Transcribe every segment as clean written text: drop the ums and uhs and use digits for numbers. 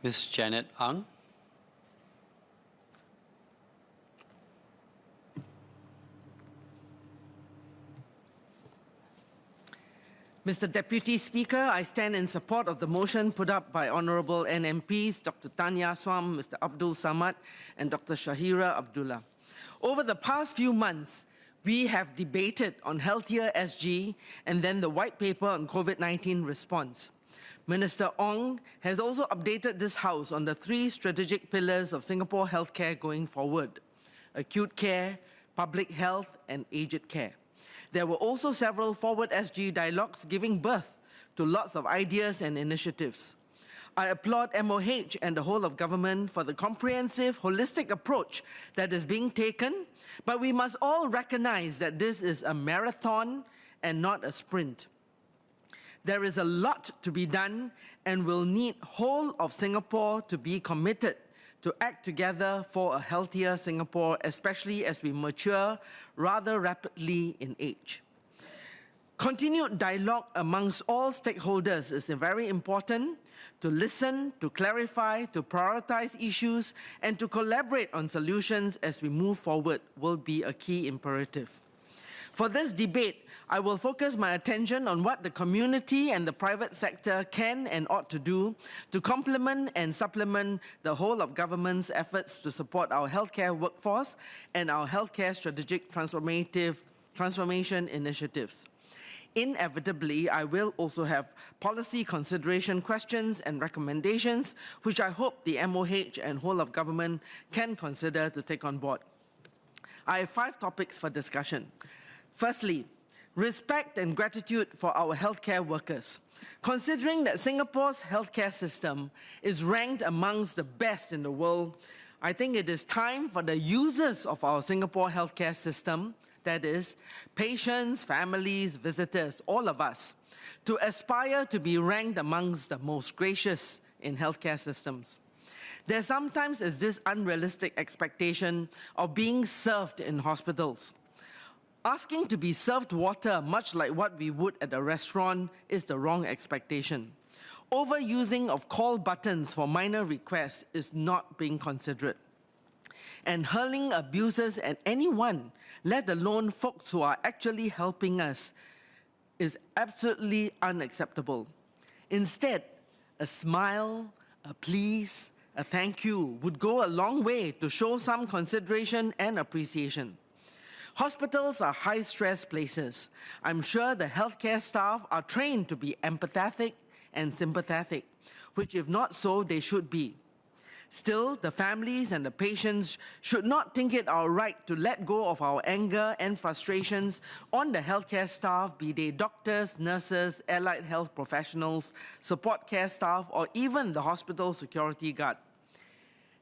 Ms. Janet Ang. Mr. Deputy Speaker, I stand in support of the motion put up by Honourable NMPs Dr. Tanya Swam, Mr. Abdul Samad, and Dr. Shahira Abdullah. Over the past few months, we have debated on Healthier SG and then the white paper on COVID-19 response. Minister Ong has also updated this House on the 3 strategic pillars of Singapore healthcare going forward: acute care, public health, and aged care. There were also several Forward SG dialogues giving birth to lots of ideas and initiatives. I applaud MOH and the whole of government for the comprehensive, holistic approach that is being taken, but we must all recognize that this is a marathon and not a sprint. There is a lot to be done and we'll need whole of Singapore to be committed to act together for a healthier Singapore, especially as we mature rather rapidly in age. Continued dialogue amongst all stakeholders is very important to listen, to clarify, to prioritize issues, and to collaborate on solutions as we move forward will be a key imperative. For this debate, I will focus my attention on what the community and the private sector can and ought to do to complement and supplement the whole of government's efforts to support our healthcare workforce and our healthcare strategic transformation initiatives. Inevitably, I will also have policy consideration questions and recommendations, which I hope the MOH and whole of government can consider to take on board. I have 5 topics for discussion. Firstly, respect and gratitude for our healthcare workers. Considering that Singapore's healthcare system is ranked amongst the best in the world, I think it is time for the users of our Singapore healthcare system, that is, patients, families, visitors, all of us, to aspire to be ranked amongst the most gracious in healthcare systems. There sometimes is this unrealistic expectation of being served in hospitals. Asking to be served water, much like what we would at a restaurant, is the wrong expectation. Overusing of call buttons for minor requests is not being considerate. And hurling abuses at anyone, let alone folks who are actually helping us, is absolutely unacceptable. Instead, a smile, a please, a thank you would go a long way to show some consideration and appreciation. Hospitals are high-stress places. I'm sure the healthcare staff are trained to be empathetic and sympathetic, which if not so, they should be. Still, the families and the patients should not think it our right to let go of our anger and frustrations on the healthcare staff, be they doctors, nurses, allied health professionals, support care staff, or even the hospital security guard.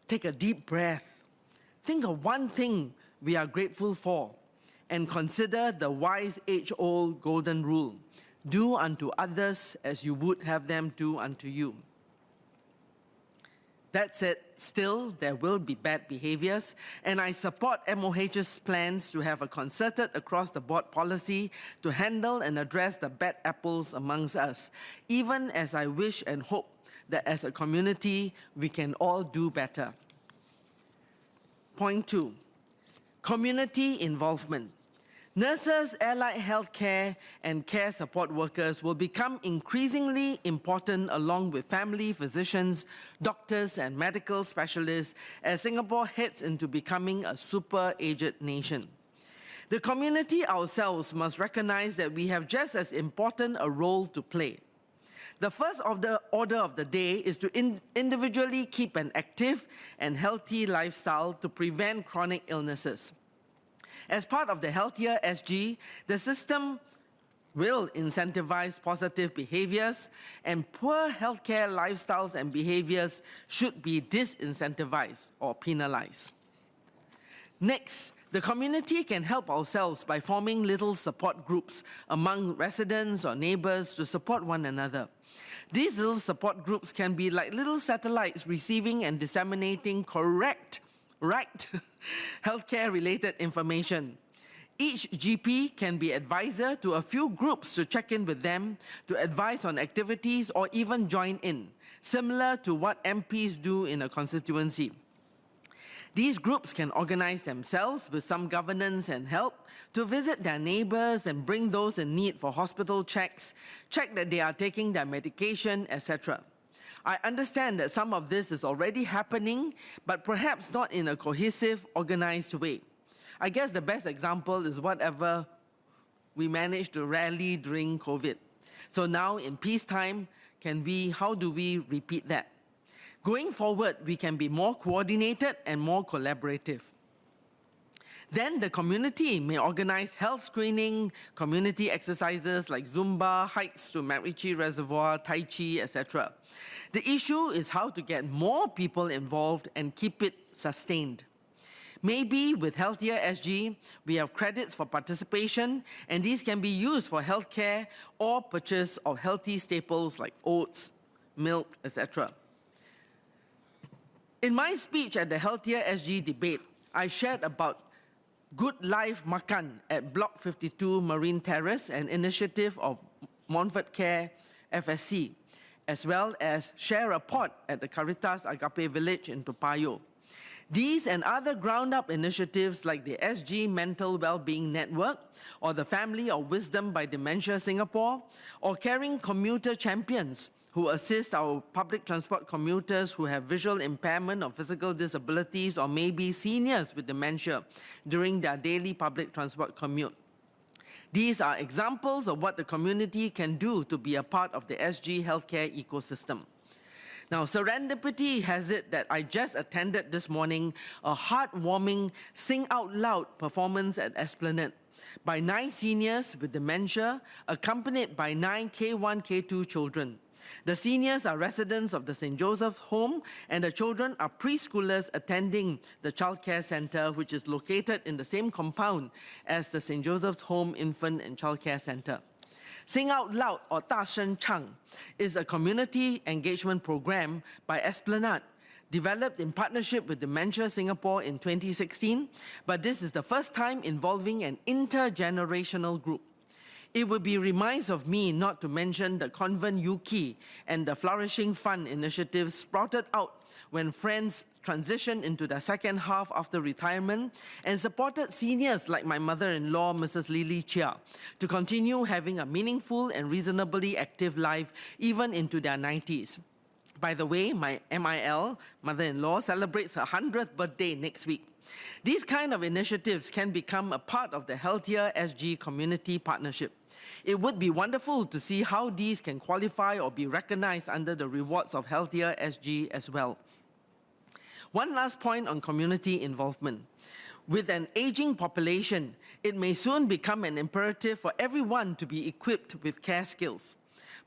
Take a deep breath. Think of one thing we are grateful for, and consider the wise age-old golden rule: do unto others as you would have them do unto you. That said, still, there will be bad behaviors, and I support MOH's plans to have a concerted across-the-board policy to handle and address the bad apples amongst us, even as I wish and hope that as a community, we can all do better. Point 2. Community involvement. Nurses, allied healthcare, and care support workers will become increasingly important along with family physicians, doctors, and medical specialists as Singapore heads into becoming a super-aged nation. The community ourselves must recognize that we have just as important a role to play. The first order of the day is to individually keep an active and healthy lifestyle to prevent chronic illnesses. As part of the Healthier SG, the system will incentivize positive behaviors, and poor healthcare lifestyles and behaviors should be disincentivized or penalized. Next, the community can help ourselves by forming little support groups among residents or neighbors to support one another. These little support groups can be like little satellites receiving and disseminating correct healthcare-related information. Each GP can be advisor to a few groups to check in with them, to advise on activities or even join in. similar to what MPs do in a constituency. These groups can organize themselves with some governance and help to visit their neighbors and bring those in need for hospital checks, check that they are taking their medication, etc. I understand that some of this is already happening, but perhaps not in a cohesive, organized way. I guess the best example is whatever we managed to rally during COVID. So now in peacetime, how do we repeat that? Going forward, we can be more coordinated and more collaborative. Then the community may organize health screening, community exercises like Zumba, hikes to MacRitchie Reservoir, Tai Chi, etc. The issue is how to get more people involved and keep it sustained. Maybe with Healthier SG, we have credits for participation, and these can be used for healthcare or purchase of healthy staples like oats, milk, etc. In my speech at the Healthier SG debate, I shared about Good Life Makan at Block 52 Marine Terrace, an initiative of Montfort Care FSC, as well as Share a Pot at the Caritas Agape Village in Toa Payoh. These and other ground-up initiatives like the SG Mental Wellbeing Network or the Family of Wisdom by Dementia Singapore or Caring Commuter Champions who assist our public transport commuters who have visual impairment or physical disabilities or maybe seniors with dementia during their daily public transport commute. These are examples of what the community can do to be a part of the SG healthcare ecosystem. Now, serendipity has it that I just attended this morning a heartwarming Sing Out Loud performance at Esplanade by 9 seniors with dementia, accompanied by 9 K1, K2 children. The seniors are residents of the St. Joseph's Home, and the children are preschoolers attending the childcare center, which is located in the same compound as the St. Joseph's Home Infant and Childcare Center. Sing Out Loud, or 大声唱, is a community engagement program by Esplanade, developed in partnership with Dementia Singapore in 2016, but this is the first time involving an intergenerational group. It would be remiss of me not to mention the Convent Yuki and the Flourishing Fund initiatives sprouted out when friends transitioned into their second half after retirement and supported seniors like my mother-in-law, Mrs. Lily Chia, to continue having a meaningful and reasonably active life even into their 90s. By the way, my MIL, mother-in-law, celebrates her 100th birthday next week. These kind of initiatives can become a part of the Healthier SG community partnership. It would be wonderful to see how these can qualify or be recognized under the rewards of Healthier SG as well. One last point on community involvement. With an aging population, it may soon become an imperative for everyone to be equipped with care skills.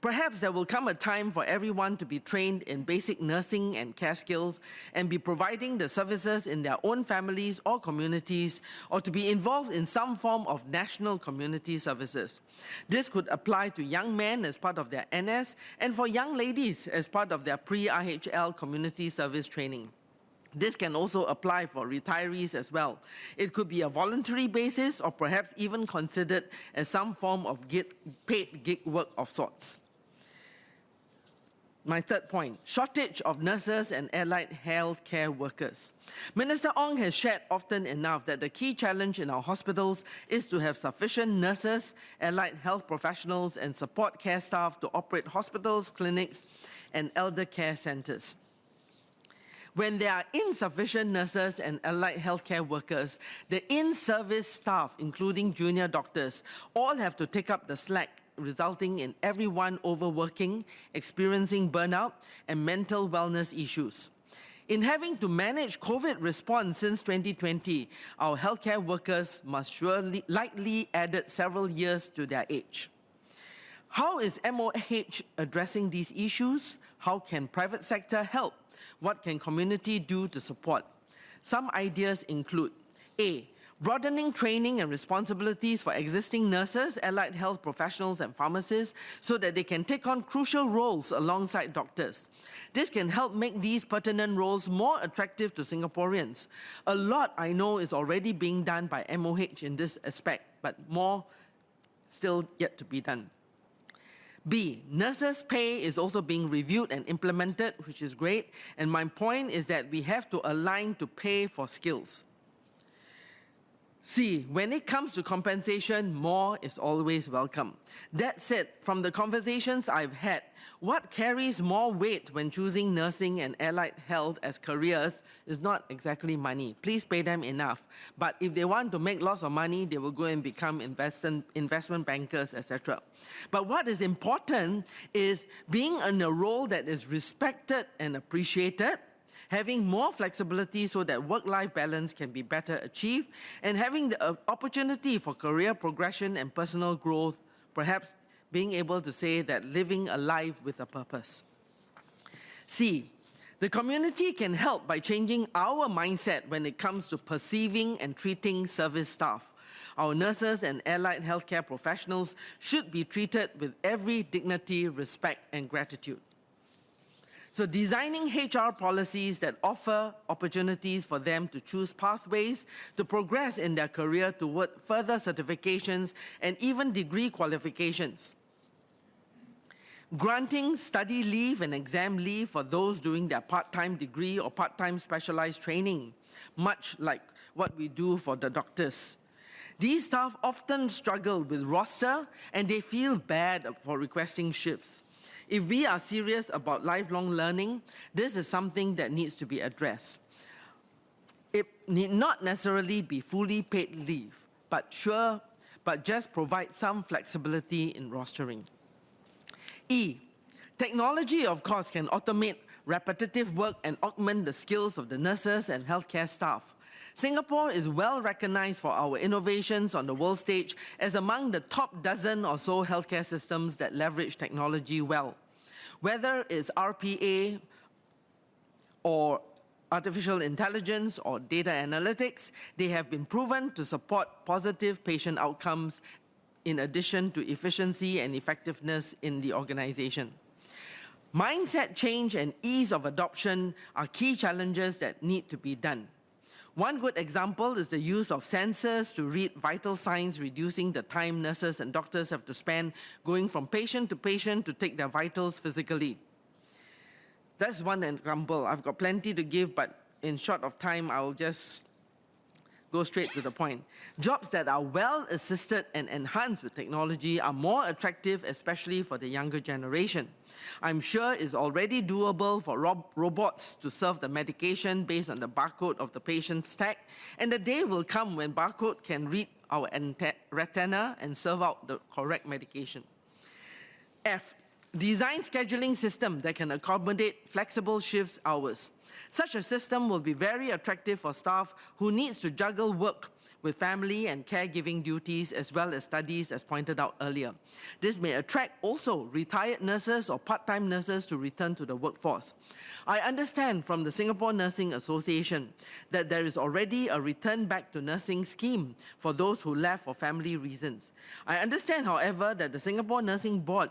Perhaps there will come a time for everyone to be trained in basic nursing and care skills and be providing the services in their own families or communities, or to be involved in some form of national community services. This could apply to young men as part of their NS and for young ladies as part of their pre-IHL community service training. This can also apply for retirees as well. It could be a voluntary basis or perhaps even considered as some form of paid gig work of sorts. My third point, shortage of nurses and allied health care workers. Minister Ong has shared often enough that the key challenge in our hospitals is to have sufficient nurses, allied health professionals, and support care staff to operate hospitals, clinics, and elder care centers. When there are insufficient nurses and allied healthcare workers, the in-service staff, including junior doctors, all have to take up the slack, resulting in everyone overworking, experiencing burnout, and mental wellness issues. In having to manage COVID response since 2020, our healthcare workers must likely added several years to their age. How is MOH addressing these issues? How can private sector help? What can community do to support? Some ideas include A. Broadening training and responsibilities for existing nurses, allied health professionals, and pharmacists so that they can take on crucial roles alongside doctors. This can help make these pertinent roles more attractive to Singaporeans. A lot, I know, is already being done by MOH in this aspect, but more still yet to be done. B, nurses' pay is also being reviewed and implemented, which is great. And my point is that we have to align to pay for skills. C, when it comes to compensation, more is always welcome. That said, from the conversations I've had, what carries more weight when choosing nursing and allied health as careers is not exactly money. Please pay them enough. But if they want to make lots of money, they will go and become investment bankers, etc. But what is important is being in a role that is respected and appreciated, having more flexibility so that work-life balance can be better achieved, and having the opportunity for career progression and personal growth, perhaps being able to say that living a life with a purpose. C, the community can help by changing our mindset when it comes to perceiving and treating service staff. Our nurses and allied healthcare professionals should be treated with every dignity, respect, and gratitude. So designing HR policies that offer opportunities for them to choose pathways to progress in their career toward further certifications and even degree qualifications. Granting study leave and exam leave for those doing their part-time degree or part-time specialized training, much like what we do for the doctors. These staff often struggle with roster and they feel bad for requesting shifts. If we are serious about lifelong learning, this is something that needs to be addressed. It need not necessarily be fully paid leave, but just provide some flexibility in rostering. E, technology, of course, can automate repetitive work and augment the skills of the nurses and healthcare staff. Singapore is well recognized for our innovations on the world stage as among the top dozen or so healthcare systems that leverage technology well. Whether it's RPA or artificial intelligence or data analytics, they have been proven to support positive patient outcomes in addition to efficiency and effectiveness in the organization. Mindset change and ease of adoption are key challenges that need to be done. One good example is the use of sensors to read vital signs, reducing the time nurses and doctors have to spend going from patient to take their vitals physically. That's one example. I've got plenty to give, but in short of time, I'll just go straight to the point. Jobs that are well assisted and enhanced with technology are more attractive, especially for the younger generation. I'm sure it's already doable for robots to serve the medication based on the barcode of the patient's tag, and the day will come when barcode can read our retina and serve out the correct medication. F, design scheduling system that can accommodate flexible shifts hours. Such a system will be very attractive for staff who needs to juggle work with family and caregiving duties as well as studies, as pointed out earlier. This may attract also retired nurses or part-time nurses to return to the workforce. I understand from the Singapore Nursing Association that there is already a return back to nursing scheme for those who left for family reasons. I understand, however, that the Singapore Nursing Board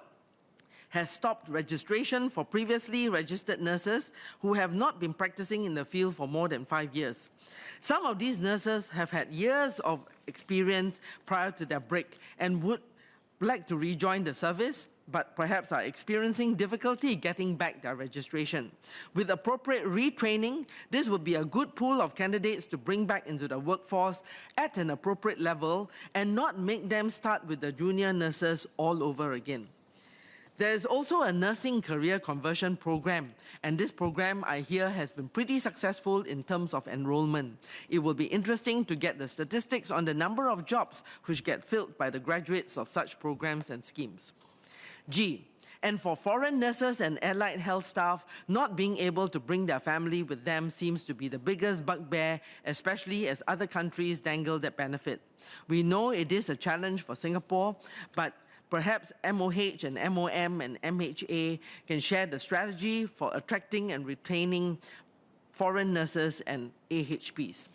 has stopped registration for previously registered nurses who have not been practicing in the field for more than 5 years. Some of these nurses have had years of experience prior to their break and would like to rejoin the service, but perhaps are experiencing difficulty getting back their registration. With appropriate retraining, this would be a good pool of candidates to bring back into the workforce at an appropriate level and not make them start with the junior nurses all over again. There is also a nursing career conversion program, and this program, I hear, has been pretty successful in terms of enrollment. It will be interesting to get the statistics on the number of jobs which get filled by the graduates of such programs and schemes. G, and for foreign nurses and allied health staff, not being able to bring their family with them seems to be the biggest bugbear, especially as other countries dangle that benefit. We know it is a challenge for Singapore, but perhaps MOH and MOM and MHA can share the strategy for attracting and retaining foreign nurses and AHPs.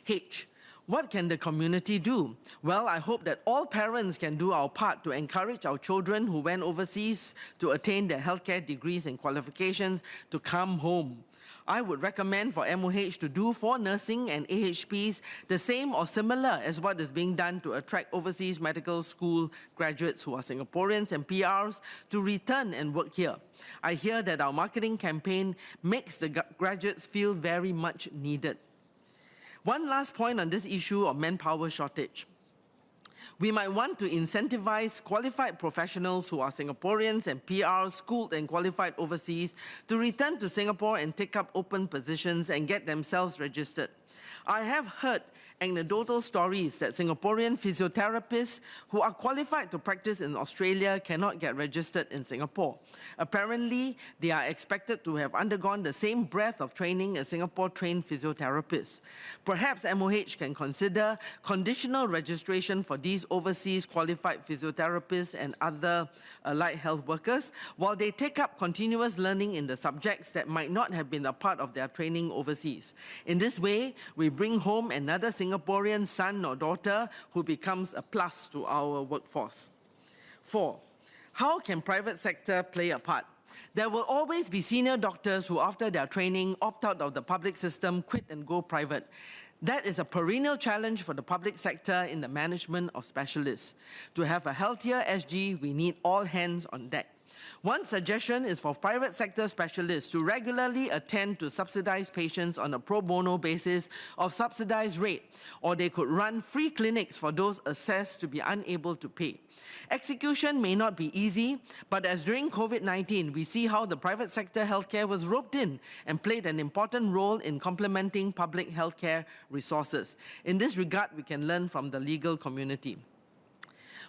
H, what can the community do? Well, I hope that all parents can do our part to encourage our children who went overseas to attain their healthcare degrees and qualifications to come home. I would recommend for MOH to do for nursing and AHPs the same or similar as what is being done to attract overseas medical school graduates who are Singaporeans and PRs to return and work here. I hear that our marketing campaign makes the graduates feel very much needed. One last point on this issue of manpower shortage. We might want to incentivize qualified professionals who are Singaporeans and PRs, schooled and qualified overseas, to return to Singapore and take up open positions and get themselves registered. I have heard anecdotal stories that Singaporean physiotherapists who are qualified to practice in Australia cannot get registered in Singapore. Apparently, they are expected to have undergone the same breadth of training as Singapore-trained physiotherapists. Perhaps MOH can consider conditional registration for these overseas qualified physiotherapists and other allied health workers while they take up continuous learning in the subjects that might not have been a part of their training overseas. In this way, we bring home another Singaporean son or daughter who becomes a plus to our workforce. 4, how can private sector play a part? There will always be senior doctors who, after their training, opt out of the public system, quit and go private. That is a perennial challenge for the public sector in the management of specialists. To have a healthier SG, we need all hands on deck. One suggestion is for private sector specialists to regularly attend to subsidized patients on a pro bono basis of subsidized rate, or they could run free clinics for those assessed to be unable to pay. Execution may not be easy, but as during COVID-19, we see how the private sector healthcare was roped in and played an important role in complementing public healthcare resources. In this regard, we can learn from the legal community.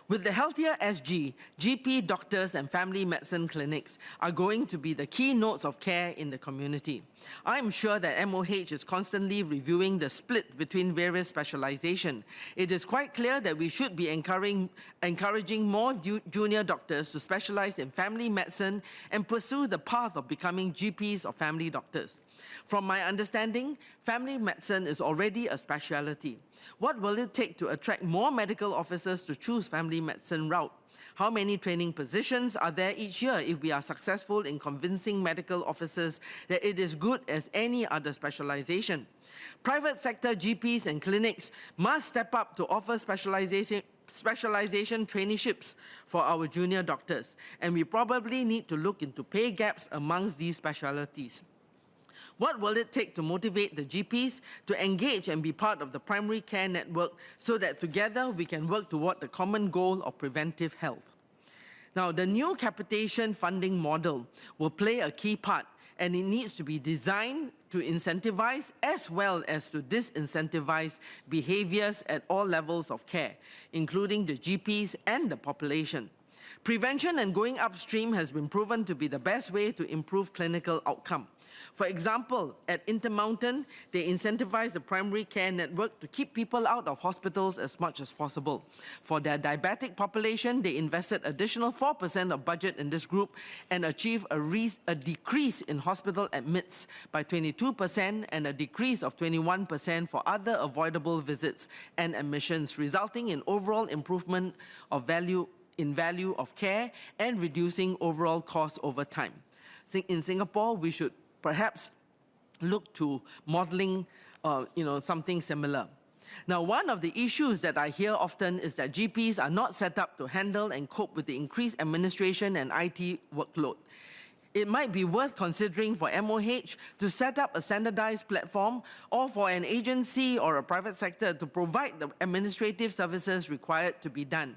With the healthier SG, GP, doctors, and family medicine clinics are going to be the keynotes of care in the community. I'm sure that MOH is constantly reviewing the split between various specialization. It is quite clear that we should be encouraging more junior doctors to specialize in family medicine and pursue the path of becoming GPs or family doctors. From my understanding, family medicine is already a specialty. What will it take to attract more medical officers to choose family medicine route? How many training positions are there each year if we are successful in convincing medical officers that it is good as any other specialization? Private sector GPs and clinics must step up to offer specialization traineeships for our junior doctors, and we probably need to look into pay gaps amongst these specialties. What will it take to motivate the GPs to engage and be part of the primary care network so that together we can work toward the common goal of preventive health? Now, the new capitation funding model will play a key part, and it needs to be designed to incentivize as well as to disincentivize behaviors at all levels of care, including the GPs and the population. Prevention and going upstream has been proven to be the best way to improve clinical outcome. For example, at Intermountain, they incentivize the primary care network to keep people out of hospitals as much as possible. For their diabetic population, they invested additional 4% of budget in this group and achieved a decrease in hospital admits by 22% and a decrease of 21% for other avoidable visits and admissions, resulting in overall improvement of value of care and reducing overall costs over time. In Singapore, we should perhaps look to modeling something similar. Now, one of the issues that I hear often is that GPs are not set up to handle and cope with the increased administration and IT workload. It might be worth considering for MOH to set up a standardized platform or for an agency or a private sector to provide the administrative services required to be done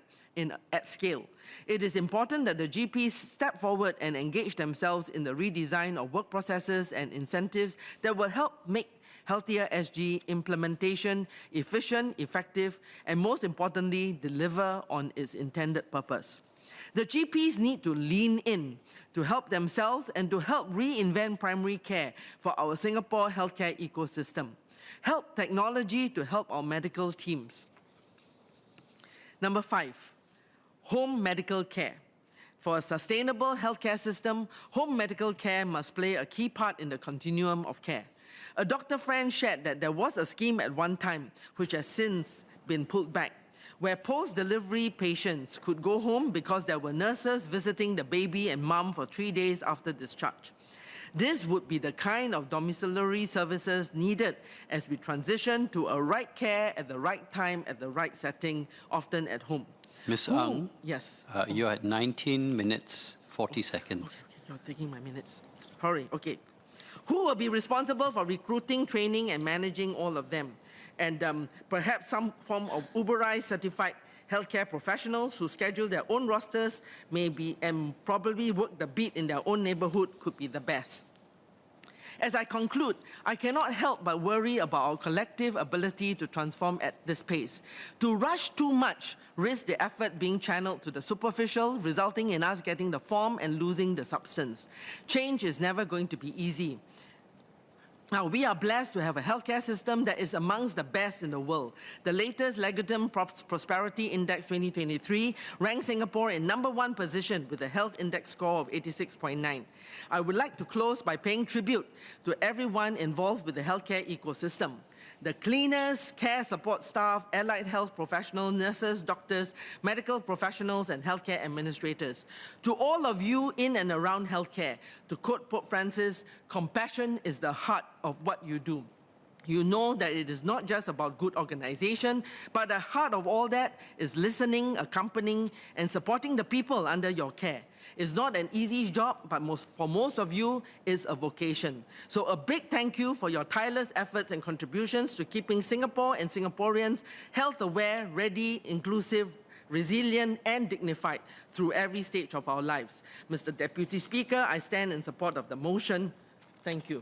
at scale. It is important that the GPs step forward and engage themselves in the redesign of work processes and incentives that will help make healthier SG implementation efficient, effective, and most importantly, deliver on its intended purpose. The GPs need to lean in to help themselves and to help reinvent primary care for our Singapore healthcare ecosystem. Help technology to help our medical teams. Number 5. Home medical care. For a sustainable healthcare system, home medical care must play a key part in the continuum of care. A doctor friend shared that there was a scheme at one time, which has since been pulled back, where post-delivery patients could go home because there were nurses visiting the baby and mom for 3 days after discharge. This would be the kind of domiciliary services needed as we transition to a right care at the right time, at the right setting, often at home. Ms. Ang, yes. You're at 19 minutes, 40 seconds. Okay, you're taking my minutes. Sorry, okay. Who will be responsible for recruiting, training, and managing all of them? And perhaps some form of Uberized certified healthcare professionals who schedule their own rosters maybe and probably work the beat in their own neighborhood could be the best. As I conclude, I cannot help but worry about our collective ability to transform at this pace. To rush too much risks the effort being channeled to the superficial, resulting in us getting the form and losing the substance. Change is never going to be easy. Now, we are blessed to have a healthcare system that is amongst the best in the world. The latest Legatum Prosperity Index 2023 ranks Singapore in #1 position with a health index score of 86.9. I would like to close by paying tribute to everyone involved with the healthcare ecosystem. The cleaners, care support staff, allied health professionals, nurses, doctors, medical professionals, and healthcare administrators. To all of you in and around healthcare, to quote Pope Francis, compassion is the heart of what you do. You know that it is not just about good organization, but the heart of all that is listening, accompanying, and supporting the people under your care. It's not an easy job, but for most of you, it's a vocation. So a big thank you for your tireless efforts and contributions to keeping Singapore and Singaporeans health-aware, ready, inclusive, resilient, and dignified through every stage of our lives. Mr. Deputy Speaker, I stand in support of the motion. Thank you.